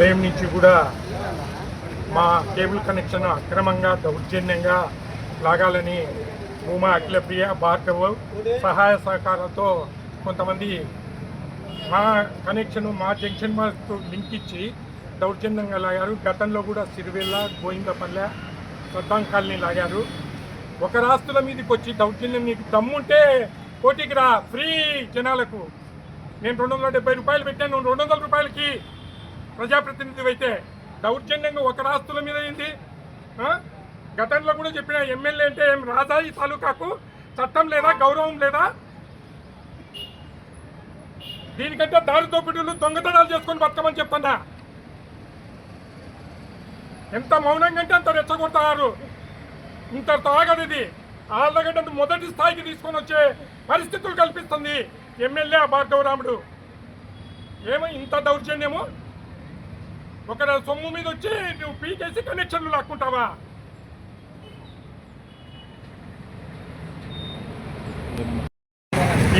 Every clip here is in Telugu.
ఉదయం నుంచి కూడా మా కేబుల్ కనెక్షన్ అక్రమంగా దౌర్జన్యంగా లాగాలని భూమా అఖిలప్రియ భార్గవ్ సహాయ సహకారాలతో కొంతమంది మా కనెక్షన్ మా జంక్షన్ మాకు లింక్ ఇచ్చి దౌర్జన్యంగా లాగారు. గతంలో కూడా సిరివెల్ల, గోవిందపల్లె, సద్దాం కాలనీ లాగారు. ఒక రాస్తుల మీదకి వచ్చి దౌర్జన్యం నీకు దమ్ముంటే కోటికి రా, ఫ్రీ జనాలకు. నేను 270 రూపాయలు పెట్టాను, 200 రూపాయలకి ప్రజాప్రతినిధి అయితే దౌర్జన్యంగా ఒక రాస్తుల మీద ఏంటి? గతంలో కూడా చెప్పిన ఎమ్మెల్యే అంటే ఏం రాజా ఈ తాలూకాకు? చట్టం లేదా, గౌరవం లేదా? దీనికంటే దారి దోపిడీలు దొంగతనాలు చేసుకొని బతకమని చెప్తున్నా. ఎంత మౌనంగా అంటే అంత రెచ్చగొడతారు. ఇంత తాగదు ఇది. ఆళ్ళగడ్డ మొదటి స్థాయికి తీసుకొని వచ్చే పరిస్థితులు కల్పిస్తుంది ఎమ్మెల్యే భార్గవరాముడు. ఏమో ఇంత దౌర్జన్యము? ఒక సొమ్ము మీద వచ్చి నువ్వు పీకేసి కనెక్షన్లు లాక్కుంటావా?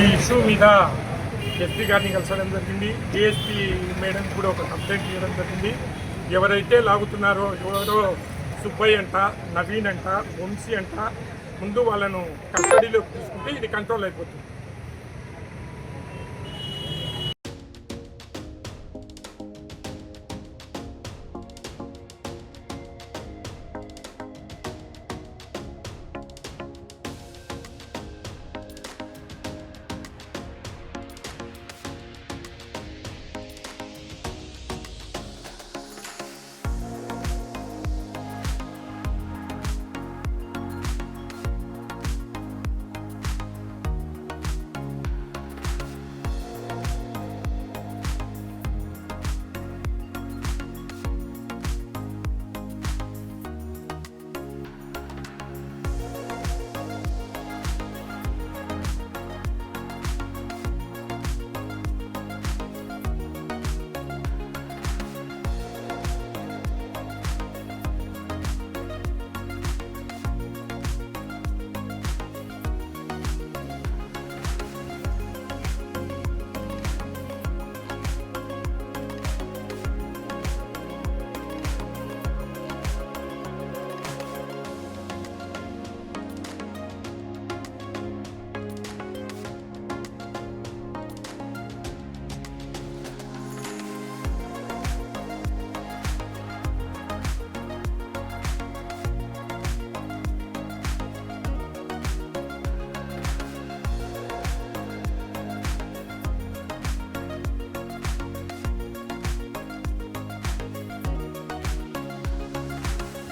ఈ ఇష్యూ మీద ఎస్పీ గారిని కలిసడం జరిగింది. డిఎస్పీ మేడం కూడా ఒక కంప్లైంట్ చేయడం జరిగింది. ఎవరైతే లాగుతున్నారో, ఎవరో సుబ్బయ్య అంట, నవీన్ అంట, వంశీ అంట, ముందు వాళ్ళను కస్టడీలోకి తీసుకుంటే ఇది కంట్రోల్ అయిపోతుంది.